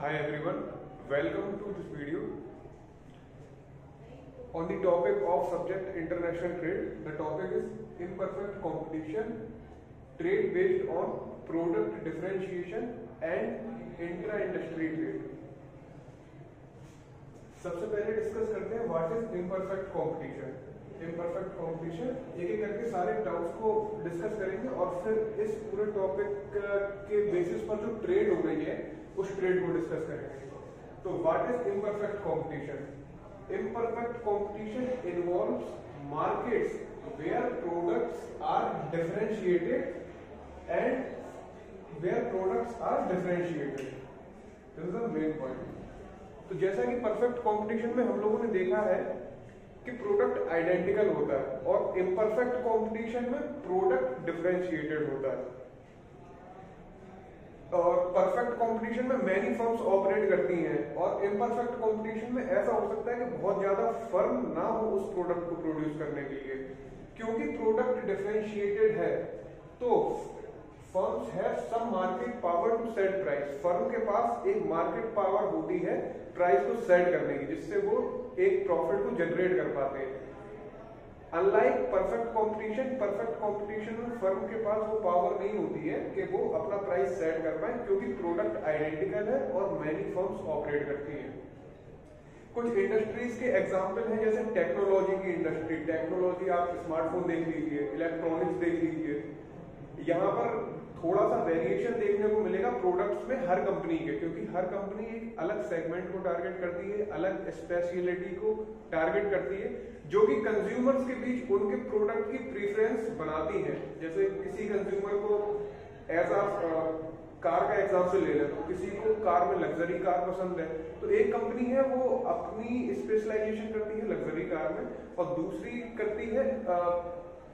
Hi everyone, welcome to this video on the topic of subject international trade. The topic is imperfect competition, trade based on product differentiation and intra-industry trade. सबसे पहले discuss करते हैं what is imperfect competition. Imperfect competition एक एक करके सारे terms को discuss करेंगे और फिर इस पूरे टॉपिक के बेसिस पर जो ट्रेड हो रही है उस ट्रेड को डिस्कस करेंगे। तो what is imperfect competition? Imperfect competition involves markets where products are differentiated and where products are differentiated. This is the main point. तो जैसा कि परफेक्ट कंपटीशन में हम लोगों ने देखा है कि प्रोडक्ट आइडेंटिकल होता है और इम्परफेक्ट कंपटीशन में प्रोडक्ट डिफरेंशिएटेड होता है। और परफेक्ट कंपटीशन में मैनी फर्म्स ऑपरेट करती हैं और इम्परफेक्ट कंपटीशन में ऐसा हो सकता है कि बहुत ज्यादा फर्म ना हो उस प्रोडक्ट को प्रोड्यूस करने के लिए। क्योंकि प्रोडक्ट डिफरेंशिएटेड है तो firms have some market power to set price. Firm के पास एक मार्केट पावर होती है प्राइस को सेट करने की, जिससे वो एक प्रॉफिट को जनरेट कर पाते हैं। अनलाइक परफेक्ट कंपटीशन में फर्म के पास वो पावर नहीं होती है कि वो अपना प्राइस सेट कर पाए, क्योंकि प्रोडक्ट आइडेंटिकल है और मैनी फर्म्स ऑपरेट करती हैं। कुछ इंडस्ट्रीज के एग्जांपल हैं, जैसे टेक्नोलॉजी की इंडस्ट्री। टेक्नोलॉजी, आप स्मार्टफोन देख लीजिए, इलेक्ट्रॉनिक्स देख लीजिए। यहाँ पर थोड़ा सा वेरिएशन देखने को मिलेगा प्रोडक्ट्स में हर कंपनी के, क्योंकि हर कंपनी एक अलग सेगमेंट को टारगेट करती है, अलग स्पेशलिटी को टारगेट करती है, जो कि कंज्यूमर्स के बीच उनके प्रोडक्ट की प्रेफरेंस बनाती है। जैसे किसी कंज्यूमर को एज आ कार का एग्जांपल ले लें, तो किसी को कार में लग्जरी कार पसंद है, तो एक कंपनी है वो अपनी स्पेशलाइजेशन करती है लग्जरी कार में और दूसरी करती है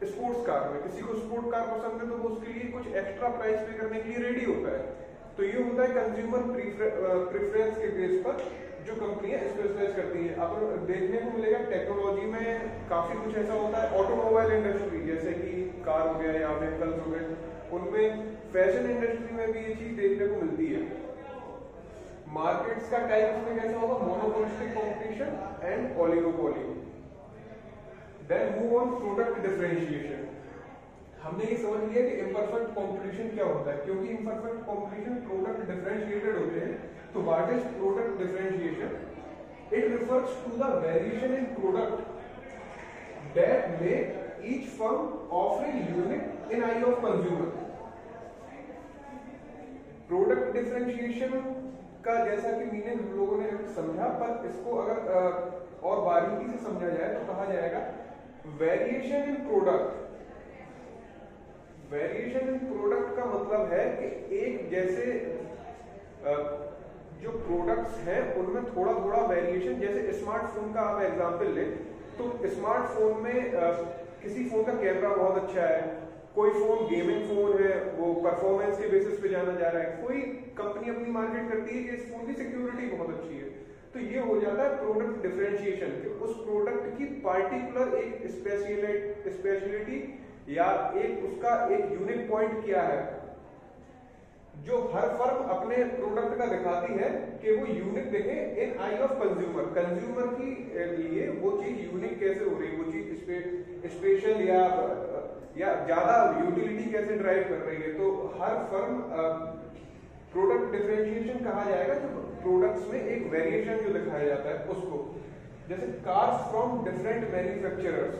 स्पोर्ट्स कार में। किसी को स्पोर्ट कार पसंद है तो वो उसके लिए कुछ एक्स्ट्रा प्राइस पे करने के लिए रेडी होता है। तो ये होता है कंज्यूमर प्रेफरेंस के बेस पर जो कंपनियां स्पेशलाइज करती है। अब देखने को मिलेगा टेक्नोलॉजी में काफी कुछ ऐसा होता है। ऑटोमोबाइल इंडस्ट्री, जैसे कि कार हो गया या व्हीकल्स हो गए, उनमें फैशन इंडस्ट्री में भी ये चीज देखने को मिलती है। मार्केट्स का टाइप उसमें कैसा होगा? Monopolistic competition and oligopoly. Then move on product differentiation. हमने ये समझ लिया कि इम्परफेक्ट कंपटीशन क्या होता है। क्योंकि इम्परफेक्ट कंपटीशन प्रोडक्ट डिफरेंशिएटेड होते हैं, तो what is product differentiation? It refers to the variation in product that make each firm offering unique in eye of consumer. Product differentiation का जैसा कि मीनिंग हम लोगों ने समझा, पर इसको अगर और बारीकी से समझा जाए तो कहा जाएगा variation in product. Variation in product का मतलब है कि एक जैसे जो प्रोडक्ट्स हैं उनमें थोड़ा थोड़ा वेरिएशन। जैसे स्मार्टफोन का आप एग्जांपल लें, तो स्मार्टफोन में किसी फोन का कैमरा बहुत अच्छा है, कोई फोन गेमिंग फोन है, वो परफॉर्मेंस के बेसिस पे जाना जा रहा है, कोई कंपनी अपनी मार्केट करती है कि इस फोन की सिक्योरिटी बहुत अच्छी है। तो ये हो जाता है प्रोडक्ट डिफरेंशिएशन, कि उस प्रोडक्ट की पार्टिकुलर एक स्पेशलिटी या एक उसका एक यूनिक पॉइंट क्या है, जो हर फर्म अपने प्रोडक्ट का दिखाती है कि वो यूनिक दिखे इन आई ऑफ कंज्यूमर। कंज्यूमर की लिए वो चीज यूनिक कैसे हो रही है, वो चीज स्पेशल या ज्यादा यूटिलिटी कैसे ड्राइव कर रही है। तो हर फर्म प्रोडक्ट डिफरेंशिएशन कहा जाएगा जो प्रोडक्ट्स में एक वेरिएशन जो दिखाया जाता है उसको। जैसे कार्स फ्रॉम डिफरेंट मैन्युफैक्चरर्स।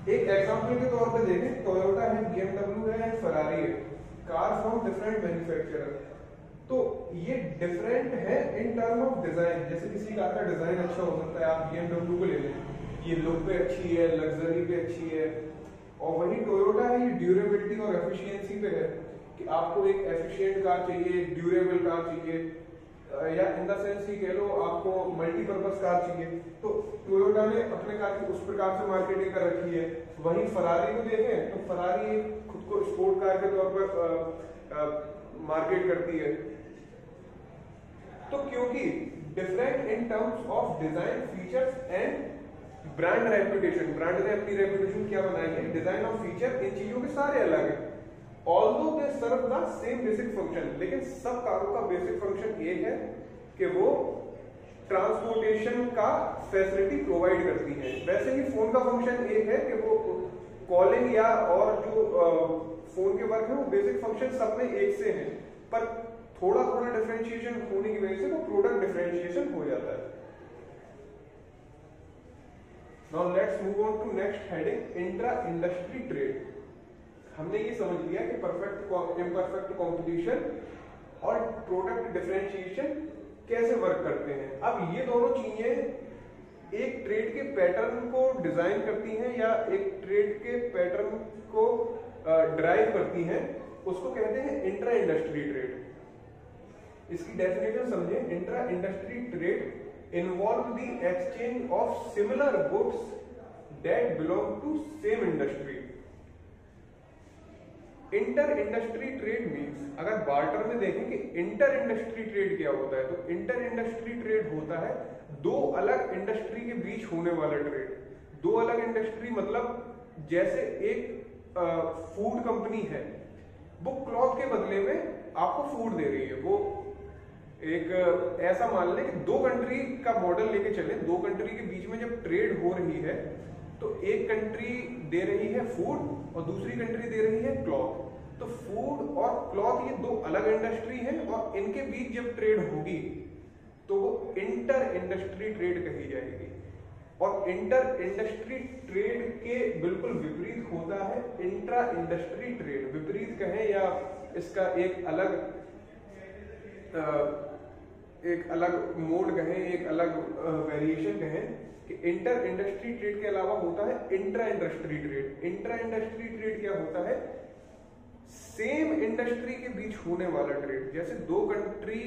एक एग्जांपल के तौर पे देखें, टोयोटा है, BMW है, फरारी है। कार फ्रॉम डिफरेंट मैन्युफैक्चरर, तो ये डिफरेंट है इन टर्म ऑफ डिजाइन। जैसे किसी कार का डिजाइन अच्छा हो सकता है, आप BMW को ले लें, ये लुक पे अच्छी है, लग्जरी पे अच्छी है। और वही टोयोटा है, ये ड्यूरेबिलिटी और एफिशिएंसी पे है कि आपको एक एफिशिएंट कार चाहिए, एक ड्यूरेबल कार चाहिए, या इन द सेंस ही कह लो आपको मल्टीपर्पज कार चाहिए। तो टोयोटा ने अपने कार की उस प्रकार से मार्केटिंग कर रखी है। वहीं फरारी को देखें तो फरारी खुद को स्पोर्ट कार के तौर पर मार्केट करती है। तो क्योंकि different in terms of design, features and brand reputation. Brand ने अपनी रेपुटेशन क्या बनाई है? डिजाइन और फीचर, इन चीजों के सारे अलग है। Although they serve the same basic function, लेकिन सब कारों का बेसिक फंक्शन एक है कि वो ट्रांसपोर्टेशन का फैसिलिटी प्रोवाइड करती हैं। वैसे ही फोन का फंक्शन एक है कि वो कॉलिंग या और जो फोन के वर्क है वो बेसिक फंक्शन सब में एक से हैं, पर थोड़ा थोड़ा डिफरेंशिएशन होने की वजह से वो प्रोडक्ट डिफरेंशिएशन हो जाता है। Now let's move on to next heading, intra industry trade. हमने ये समझ लिया कि परफेक्ट इम्परफेक्ट कंपटीशन और प्रोडक्ट डिफरेंशिएशन कैसे वर्क करते हैं। अब ये दोनों चीजें एक ट्रेड के पैटर्न को डिजाइन करती हैं या एक ट्रेड के पैटर्न को ड्राइव करती हैं, उसको कहते हैं इंट्रा इंडस्ट्री ट्रेड। इसकी डेफिनेशन समझें। Intra industry trade involve the exchange of similar goods that belong to same industry. Inter industry trade means, अगर बार्टर में देखें कि इंटर इंडस्ट्री ट्रेड क्या होता है, तो इंटर इंडस्ट्री ट्रेड होता है दो अलग इंडस्ट्री के बीच होने वाला ट्रेड। दो अलग इंडस्ट्री मतलब जैसे एक फूड कंपनी है, वो क्लॉथ के बदले में आपको फूड दे रही है। वो एक ऐसा मान लें कि दो कंट्री का मॉडल लेके चले, दो कंट्री के बीच में जब ट्रेड हो रही है तो एक कंट्री दे रही है फूड और दूसरी कंट्री दे रही है क्लॉथ। तो फूड और क्लॉथ ये दो अलग इंडस्ट्री हैं और इनके बीच जब ट्रेड होगी तो वो इंटर इंडस्ट्री ट्रेड कही जाएगी। और इंटर इंडस्ट्री ट्रेड के बिल्कुल विपरीत होता है इंट्रा इंडस्ट्री ट्रेड। विपरीत कहें या इसका एक अलग मोड कहें, एक अलग वेरिएशन कहें कि इंटर इंडस्ट्री ट्रेड के अलावा होता है intra industry trade. Intra industry trade क्या होता है? सेम इंडस्ट्री के बीच होने वाला ट्रेड। जैसे दो कंट्री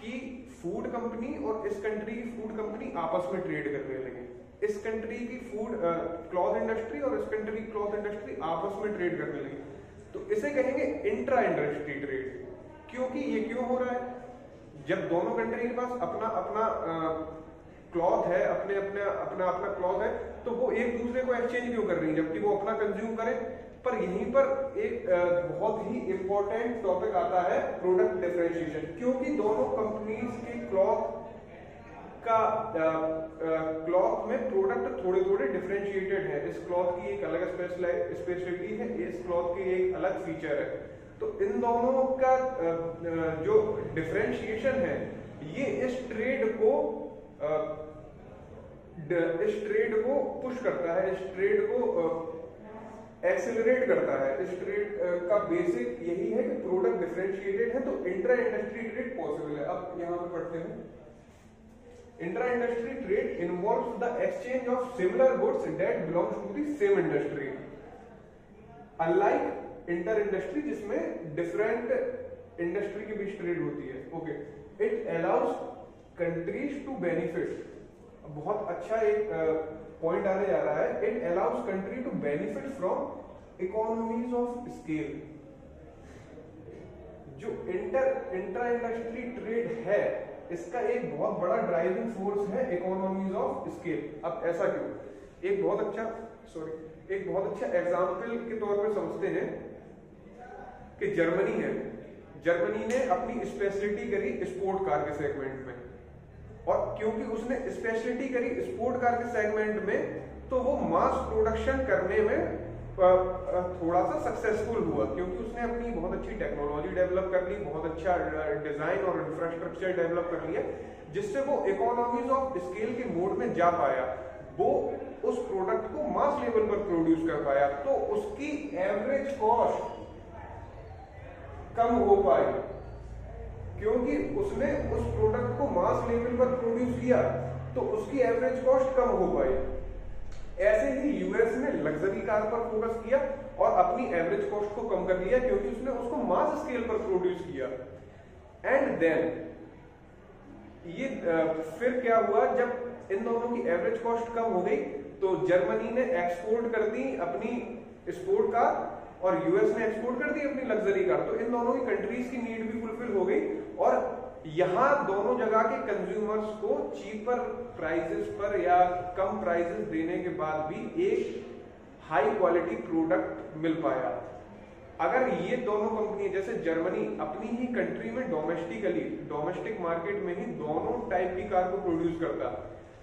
की फूड कंपनी और इस कंट्री की फूड कंपनी आपस में ट्रेड करने लगे, इस कंट्री की फूड क्लॉथ इंडस्ट्री और इस कंट्री की क्लॉथ इंडस्ट्री आपस में ट्रेड करने लगी, तो इसे कहेंगे इंट्रा इंडस्ट्री ट्रेड। क्योंकि ये क्यों हो रहा है? जब दोनों कंट्री के पास अपना अपना क्लॉथ है, अपना क्लॉथ है, तो वो एक दूसरे को एक्सचेंज क्यों कर रही है जबकि वो अपना कंज्यूम करें? पर यहीं पर एक बहुत ही इंपॉर्टेंट टॉपिक आता है, प्रोडक्ट डिफरेंशिएशन। क्योंकि दोनों कंपनीज के क्लॉथ में प्रोडक्ट थोड़े थोड़े डिफरेंशिएटेड है। इस क्लॉथ की एक अलग स्पेशलिटी है, इस क्लॉथ की एक अलग फीचर है। तो इन दोनों का जो डिफरेंशिएशन है ये इस ट्रेड को पुश करता है, इस ट्रेड को एक्सेलरेट करता है। इस ट्रेड का बेसिक यही है कि प्रोडक्ट डिफरेंशिएटेड है तो इंट्रा इंडस्ट्री ट्रेड पॉसिबल है। अब यहां पे पढ़ते हैं, intra industry trade involves the exchange of similar goods that belongs to the same industry, unlike inter industry जिसमें डिफरेंट इंडस्ट्री के बीच ट्रेड होती है। Okay, it allows countries to benefit. बहुत अच्छा एक पॉइंट आने जा रहा है। It allows country to benefit from economies of scale. जो इंट्रा इंडस्ट्री ट्रेड है इसका एक बहुत बड़ा ड्राइविंग फोर्स है इकोनॉमीज ऑफ स्केल। अब ऐसा क्यों? एक बहुत अच्छा एग्जाम्पल के तौर पे समझते हैं कि जर्मनी है, जर्मनी ने अपनी स्पेशलिटी करी स्पोर्ट कार के सेगमेंट में, और क्योंकि उसने स्पेशलिटी करी स्पोर्ट कार के सेगमेंट में तो वो मास प्रोडक्शन करने में थोड़ा सा सक्सेसफुल हुआ, क्योंकि उसने अपनी बहुत अच्छी टेक्नोलॉजी डेवलप कर ली, बहुत अच्छा डिजाइन और इंफ्रास्ट्रक्चर डेवलप कर लिया, जिससे वो इकोनॉमीज ऑफ स्केल के मोड में जा पाया। वो उस प्रोडक्ट को मास लेवल पर प्रोड्यूस कर पाया, तो उसकी एवरेज कॉस्ट कम हो पाई, क्योंकि उसने उस प्रोडक्ट को मास लेवल पर प्रोड्यूस किया तो उसकी एवरेज कॉस्ट कम हो पाई। ऐसे ही यूएस ने लग्जरी कार पर फोकस किया और अपनी एवरेज कॉस्ट को कम कर लिया, क्योंकि उसने उसको मास स्केल पर प्रोड्यूस किया। एंड देन ये फिर क्या हुआ, जब इन दोनों की एवरेज कॉस्ट कम हो गई तो जर्मनी ने एक्सपोर्ट कर दी अपनी स्पोर्ट कार और यूएस ने एक्सपोर्ट कर दी अपनी लग्जरी कार। तो इन दोनों की कंट्रीज की नीड भी फुलफिल हो गई और यहां दोनों जगह के कंज्यूमर्स को चीपर प्राइसेस पर या कम प्राइसेस देने के बाद भी एक हाई क्वालिटी प्रोडक्ट मिल पाया। अगर ये दोनों कंपनी जैसे जर्मनी अपनी ही कंट्री में डोमेस्टिक मार्केट में ही दोनों टाइप की कार को प्रोड्यूस करता,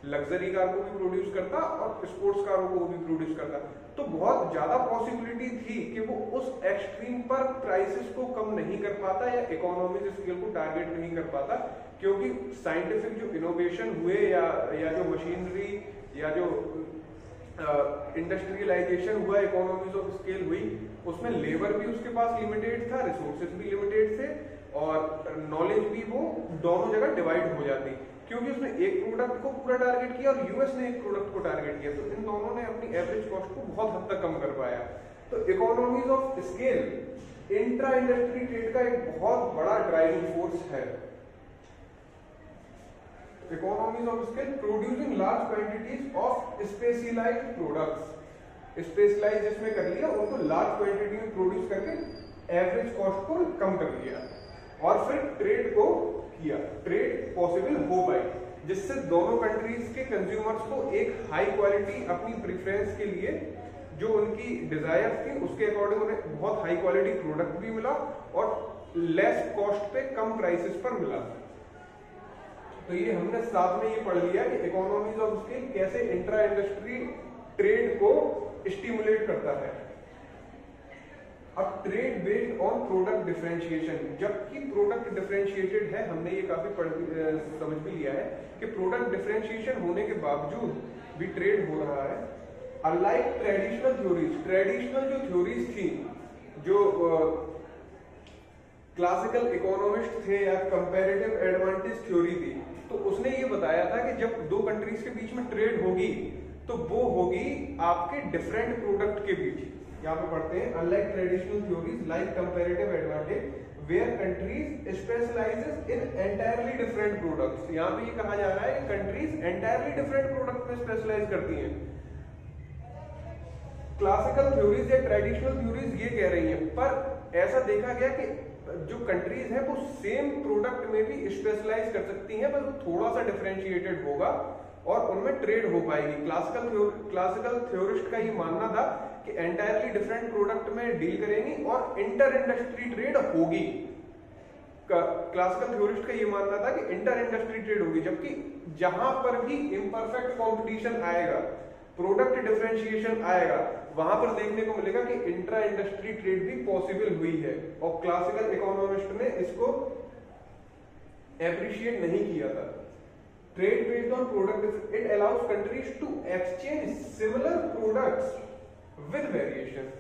लग्जरी कार को भी प्रोड्यूस करता और स्पोर्ट्स कारों को भी प्रोड्यूस करता, तो बहुत ज्यादा पॉसिबिलिटी थी कि वो उस एक्सट्रीम पर प्राइसेस को कम नहीं कर पाता या इकोनॉमिक स्केल को टारगेट नहीं कर पाता, क्योंकि साइंटिफिक जो इनोवेशन हुए या जो मशीनरी या जो इंडस्ट्रियलाइजेशन हुआ, इकोनॉमीज ऑफ स्केल हुई, उसमें लेबर भी उसके पास लिमिटेड था, रिसोर्सेज भी लिमिटेड थे और नॉलेज भी वो दोनों जगह डिवाइड हो जाती, क्योंकि उसने एक प्रोडक्ट को पूरा टारगेट किया और यूएस ने एक प्रोडक्ट को टारगेट किया, तो इन दोनों ने अपनी एवरेज कॉस्ट को बहुत हद तक कम कर पाया। तो economies of scale intra industry trade का एक बहुत बड़ा ड्राइविंग फोर्स है। Economies of scale producing large quantities of specialised products, specialise जिसमें कर लिया उनको लार्ज क्वांटिटी में प्रोड्यूस करके एवरेज कॉस्ट को कम कर लिया और फिर ट्रेड को किया, ट्रेड पॉसिबल हो पाई, जिससे दोनों कंट्रीज के कंज्यूमर्स को एक हाई क्वालिटी अपनी प्रेफरेंस के लिए जो उनकी डिजायर थी उसके अकॉर्डिंग उन्हें बहुत हाई क्वालिटी प्रोडक्ट भी मिला और लेस कॉस्ट पे कम प्राइसेस पर मिला। तो ये हमने साथ में ये पढ़ लिया कि इकोनॉमीज ऑफ स्केल कैसे इंट्रा इंडस्ट्री ट्रेड को स्टिमुलेट करता है। अब trade based on product differentiation, जबकि प्रोडक्ट डिफरेंशिएटेड है, हमने ये काफी समझ भी लिया है कि प्रोडक्ट डिफरेंशिएशन होने के बावजूद भी ट्रेड हो रहा है। अनलाइक ट्रेडिशनल थ्योरीज, ट्रेडिशनल जो थ्योरीज थी, जो क्लासिकल इकोनॉमिस्ट थे या कंपैरेटिव एडवांटेज थ्योरी थी, तो उसने ये बताया था कि जब दो कंट्रीज के बीच में ट्रेड होगी तो वो होगी आपके डिफरेंट प्रोडक्ट के बीच। यहाँ पे पढ़ते हैं unlike traditional theories like comparative advantage where countries specialises in entirely different products. यहाँ पे ये कहा जा रहा है कि कंट्रीज एंटायरली डिफरेंट प्रोडक्ट में स्पेशलाइज करती हैं। क्लासिकल थ्योरीज या ट्रेडिशनल थ्योरीज ये कह रही हैं, पर ऐसा देखा गया कि जो कंट्रीज है वो सेम प्रोडक्ट में भी स्पेशलाइज कर सकती हैं, बस वो थोड़ा सा डिफरेंशिएटेड होगा और उनमें ट्रेड हो पाएगी। क्लासिकल थ्योरिस्ट का ये मानना था कि एंटायरली डिफरेंट प्रोडक्ट में डील करेंगी और इंटर इंडस्ट्री ट्रेड होगी। क्लासिकल थ्योरिस्ट का ये मानना था कि इंटर इंडस्ट्री ट्रेड होगी, जबकि जहां पर भी इम्परफेक्ट कॉम्पिटिशन आएगा, प्रोडक्ट डिफरेंशिएशन आएगा, वहां पर देखने को मिलेगा कि इंट्रा इंडस्ट्री ट्रेड भी पॉसिबल हुई है। और क्लासिकल इकोनॉमिस्ट ने इसको एप्रिशिएट नहीं किया था। Trade based on product it allows countries to exchange similar products with variation.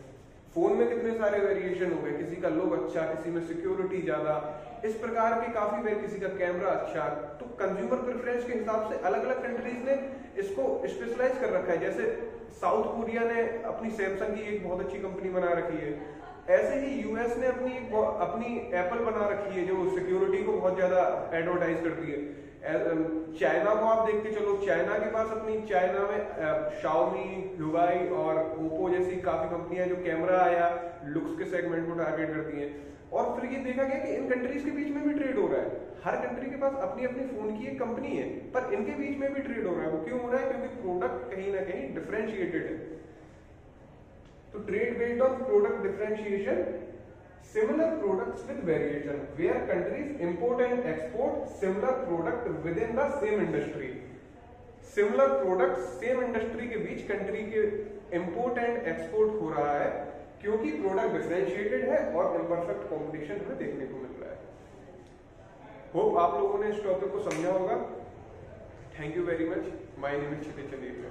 Phone में कितने सारे वेरिएशन हो गए, किसी का लुक अच्छा, किसी में सिक्योरिटी ज्यादा, इस प्रकार के काफी वेर, किसी का कैमरा अच्छा, तो कंज्यूमर प्रेफरेंस के हिसाब से अलग अलग कंट्रीज ने इसको स्पेशलाइज कर रखा है। जैसे साउथ कोरिया ने अपनी सैमसंग की एक बहुत अच्छी कंपनी बना रखी है, ऐसे ही यूएस ने अपनी एप्पल बना रखी है जो सिक्योरिटी को बहुत ज्यादा एडवर्टाइज करती है। चाइना को आप देख के चलो, चाइना के पास अपनी चाइना में शाओमी, ह्यूआई और ओप्पो जैसी काफी कंपनियां जो कैमरा या लुक्स के सेगमेंट को टारगेट करती हैं। और फिर ये देखा गया कि इन कंट्रीज के बीच में भी ट्रेड हो रहा है। हर कंट्री के पास अपनी अपनी फोन की एक कंपनी है, पर इनके बीच में भी ट्रेड हो रहा है। वो क्यों हो रहा है? क्योंकि प्रोडक्ट कहीं ना कहीं डिफरेंशिएटेड है। तो trade based on product differentiation, similar products with variation where countries import and export similar product within the same industry। similar products same industry के बीच कंट्री के import and export हो रहा है क्योंकि प्रोडक्ट डिफरेंशिएटेड है और इम्परफेक्ट कंपटीशन हमें देखने को मिल रहा है। होप आप लोगों ने इस टॉपिक को समझा होगा। Thank you very much. My name is Kshitij Chandel.